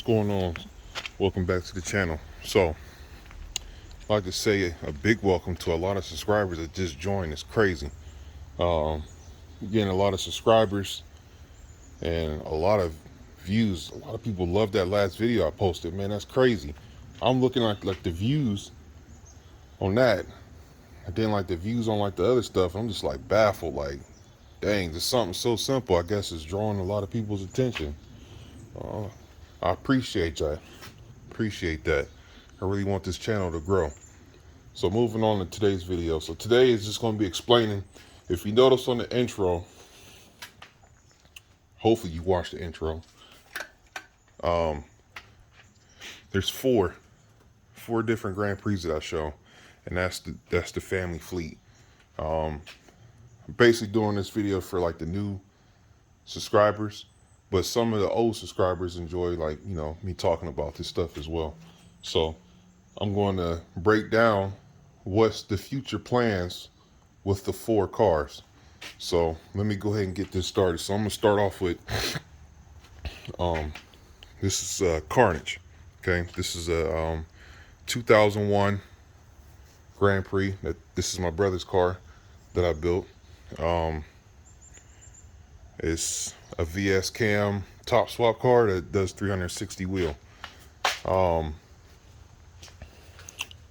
going on? Welcome back to the channel. So I'd like to say a big welcome to a lot of subscribers that just joined. It's crazy. Getting a lot of subscribers and a lot of views. A lot of people love that last video I posted. Man, that's crazy. I'm looking at like the views on that, and then like the views on like the other stuff. I'm just like baffled. Like, dang, just something so simple, I guess, is drawing a lot of people's attention. I appreciate that. Appreciate that. I really want this channel to grow. So moving on to today's video. So today is just going to be explaining. If you notice on the intro, hopefully you watched the intro. There's four different Grand Prix that I show, and that's the family fleet. I'm basically doing this video for like the new subscribers, but some of the old subscribers enjoy, like, you know, me talking about this stuff as well. So I'm going to break down what's the future plans with the four cars. So let me go ahead and get this started. So I'm gonna start off with this is Carnage. Okay, this is a 2001 Grand Prix. This is my brother's car that I built. It's a VS cam top swap car that does 360 wheel.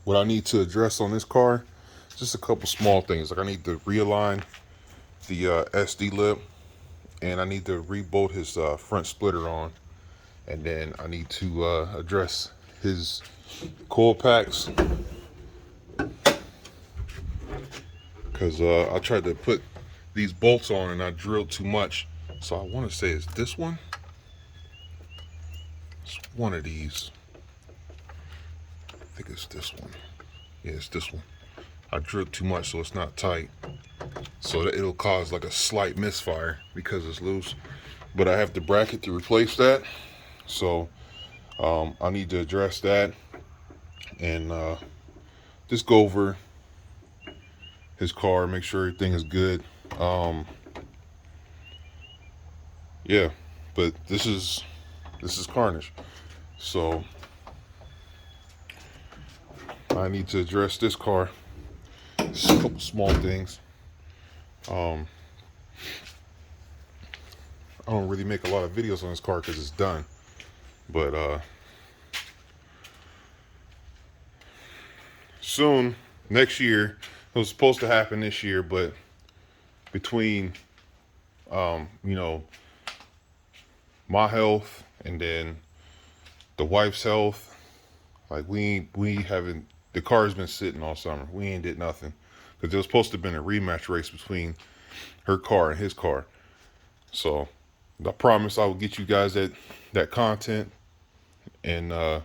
What I need to address on this car, just a couple small things. Like, I need to realign the SD lip, and I need to rebolt his front splitter on, and then I need to address his coil packs, because I tried to put these bolts on and I drilled too much. So I want to say it's this one. It's one of these. I think it's this one. Yeah, it's this one. I drilled too much, so it's not tight. So that it'll cause like a slight misfire because it's loose. But I have the bracket to replace that. So I need to address that and just go over his car, make sure everything is good. Yeah, but this is Carnage. So I need to address this car. Just a couple small things. I don't really make a lot of videos on this car because it's done. But soon, next year, it was supposed to happen this year, but between you know, my health and then the wife's health, like we haven't, the car's been sitting all summer. We ain't did nothing because there was supposed to have been a rematch race between her car and his car. So I promise I will get you guys that content, and we're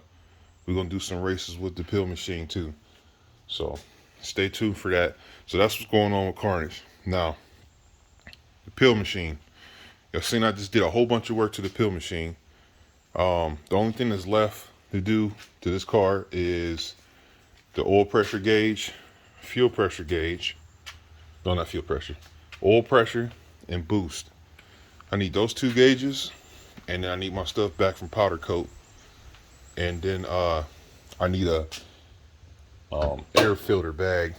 gonna do some races with the pill machine too. So stay tuned for that. So that's what's going on with Carnage. Now, the pill machine. Y'all seen I just did a whole bunch of work to the pill machine. The only thing that's left to do to this car is the oil pressure gauge, fuel pressure gauge. No, not fuel pressure. Oil pressure and boost. I need those two gauges, and then I need my stuff back from powder coat. And then I need a air filter bag,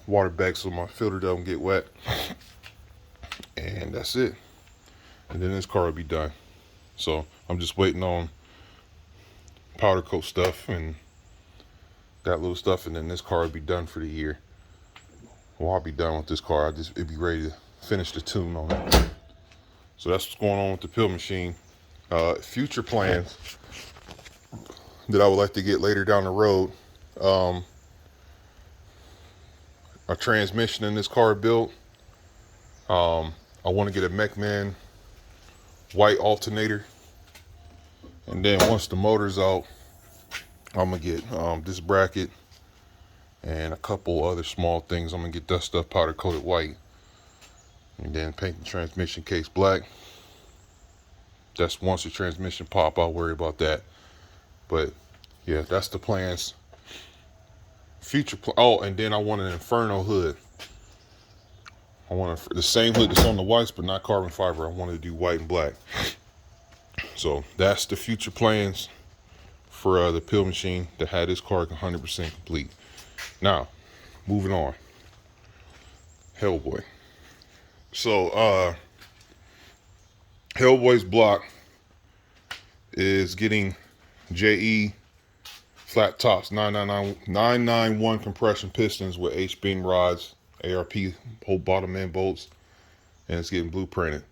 water bag, so my filter doesn't get wet. And that's it. And then this car will be done. So I'm just waiting on powder coat stuff and that little stuff, and then this car will be done for the year. Well, I'll be done with this car. It'll be ready to finish the tune on it. So that's what's going on with the pill machine. Future plans that I would like to get later down the road. A transmission in this car built. I want to get a MechMan white alternator, and then once the motor's out, I'm gonna get this bracket and a couple other small things. I'm gonna get that stuff powder coated white, and then paint the transmission case black. That's once the transmission pop, I'll worry about that. But yeah, that's the plans. Oh, and then I want an Inferno hood. I want the same hood that's on the whites, but not carbon fiber. I wanted to do white and black. So that's the future plans for the pill machine to have this car 100% complete. Now, moving on. Hellboy. So, Hellboy's block is getting JE flat tops 991 compression pistons with H-beam rods, ARP whole bottom end bolts, and it's getting blueprinted.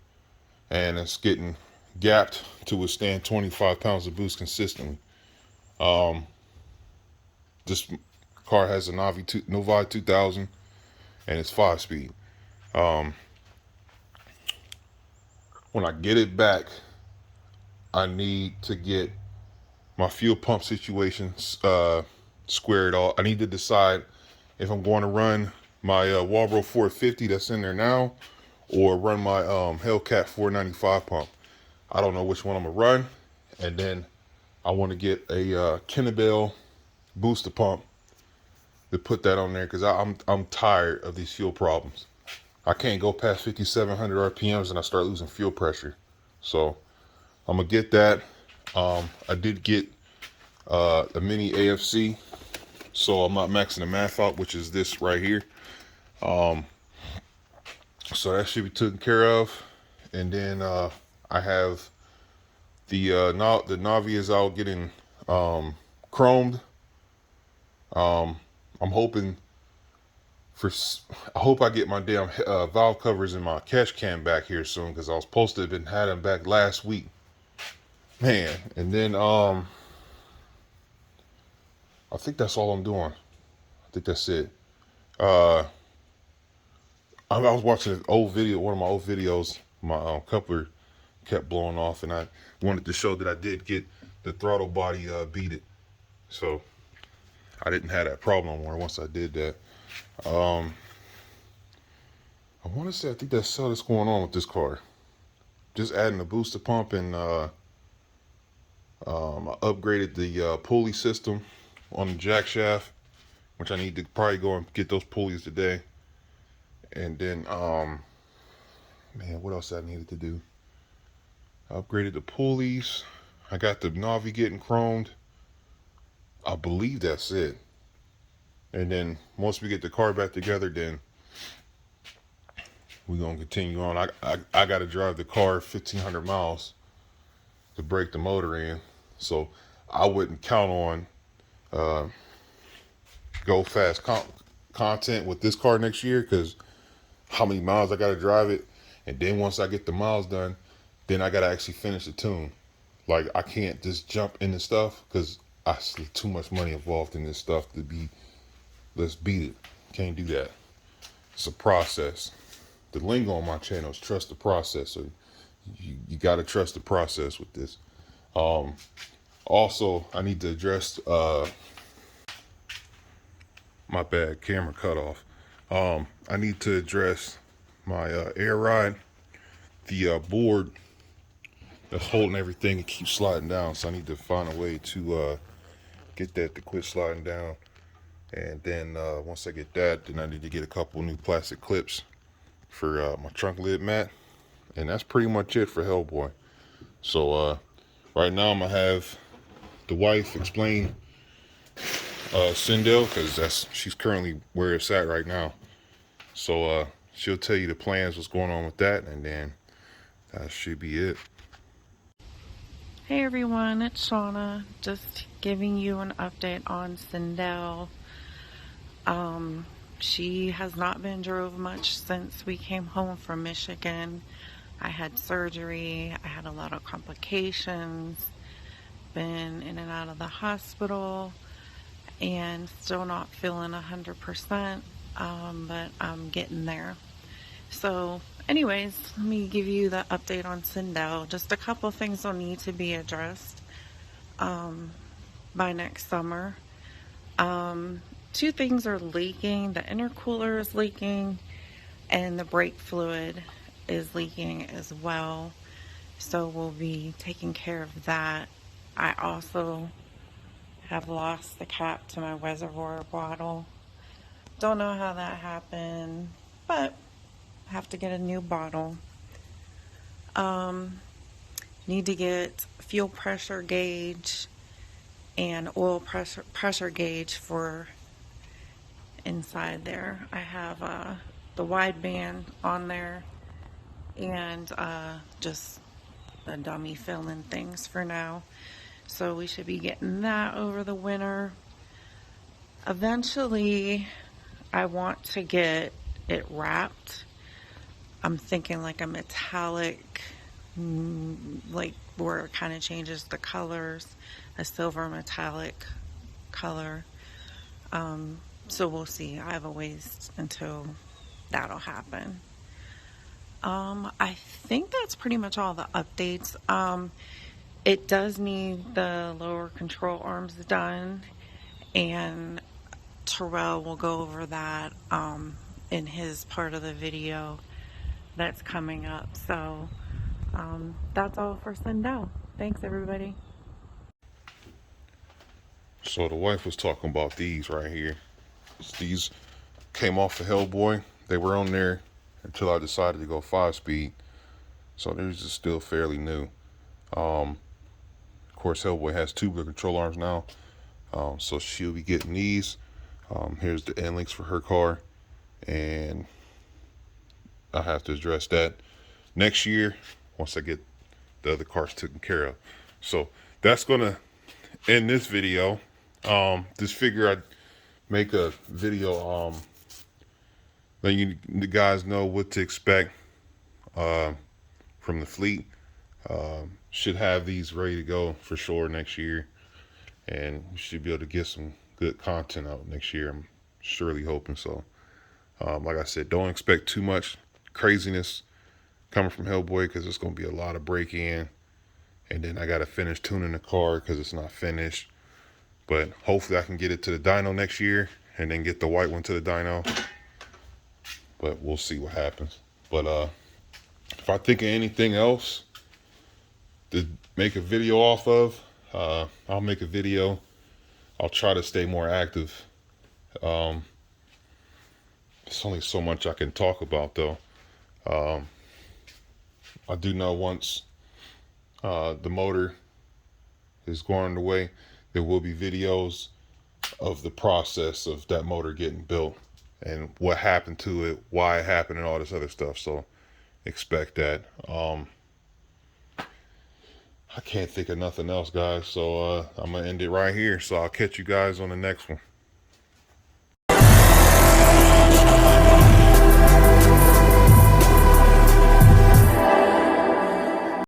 And it's getting gapped to withstand 25 pounds of boost consistently. This car has a Novi 2000 and it's 5-speed. When I get it back, I need to get my fuel pump situation squared off. I need to decide if I'm going to run my Walbro 450 that's in there now, or run my Hellcat 495 pump. I don't know which one I'm gonna run, and then I want to get a Kennebell booster pump to put that on there because I'm tired of these fuel problems. I can't go past 5,700 RPMs and I start losing fuel pressure. So I'm gonna get that. I did get a mini AFC, so I'm not maxing the math out, which is this right here. So that should be taken care of. And then I have the Navi is out getting chromed. I'm hoping I hope I get my damn valve covers in my catch can back here soon, because I was supposed to have been had them back last week, man. And then I think that's all I'm doing. I think that's it. I was watching an old video, one of my old videos. My coupler kept blowing off, and I wanted to show that I did get the throttle body beaded, so I didn't have that problem anymore once I did that. I want to say, I think that's all that's going on with this car. Just adding a booster pump, and I upgraded the pulley system on the jack shaft, which I need to probably go and get those pulleys today. And then, man, what else I needed to do? I upgraded the pulleys. I got the Navi getting chromed. I believe that's it. And then once we get the car back together, then we're gonna continue on. I gotta drive the car 1,500 miles to break the motor in, so I wouldn't count on go fast content with this car next year, because how many miles I gotta drive it, and then once I get the miles done, then I gotta actually finish the tune. Like, I can't just jump into stuff, because I see too much money involved in this stuff to be, let's beat it. Can't do that. It's a process. The lingo on my channel is trust the process. So you got to trust the process with this. Also, I need to address, my bad, camera cut off. I need to address my air ride. The board that's holding everything, it keeps sliding down. So I need to find a way to get that to quit sliding down. And then once I get that, then I need to get a couple new plastic clips for my trunk lid mat. And that's pretty much it for Hellboy. So right now I'm gonna have the wife explain Sindel, because she's currently where it's at right now. So she'll tell you the plans, what's going on with that, and then that should be it. Hey everyone, it's Shauna, just giving you an update on Sindel. She has not been drove much since we came home from Michigan. I had surgery, I had a lot of complications, been in and out of the hospital, and still not feeling 100%, but I'm getting there. So anyways, let me give you the update on Sindel. Just a couple things will need to be addressed by next summer. Two things are leaking. The intercooler is leaking, and the brake fluid is leaking as well. So we'll be taking care of that. I also have lost the cap to my reservoir bottle. Don't know how that happened, but I have to get a new bottle. Need to get fuel pressure gauge and oil pressure gauge for inside there. I have the wideband on there and just the dummy filling things for now. So we should be getting that over the winter. Eventually, I want to get it wrapped. I'm thinking like a metallic, like where it kind of changes the colors, a silver metallic color. So we'll see. I have a ways until that'll happen. I think that's pretty much all the updates. It does need the lower control arms done, and Terrell will go over that in his part of the video that's coming up. So that's all for Sindel. Thanks, everybody. So the wife was talking about these right here. These came off of Hellboy. They were on there until I decided to go 5-speed. So they're just still fairly new. Of course, Hellboy has tubular control arms now. So she'll be getting these. Here's the end links for her car. And I have to address that next year once I get the other cars taken care of. So that's going to end this video. Just figure I'd make a video letting you the guys know what to expect from the fleet. Should have these ready to go for sure next year, and we should be able to get some good content out next year. I'm surely hoping so. Like I said, don't expect too much craziness coming from Hellboy because it's going to be a lot of break-in, and then I got to finish tuning the car because it's not finished. But hopefully I can get it to the dyno next year and then get the white one to the dyno. But we'll see what happens. But if I think of anything else to make a video off of, I'll make a video. I'll try to stay more active. There's only so much I can talk about though. I do know once the motor is going underway, there will be videos of the process of that motor getting built and what happened to it, why it happened, and all this other stuff. So expect that. I can't think of nothing else, guys. So I'm gonna end it right here. So I'll catch you guys on the next one.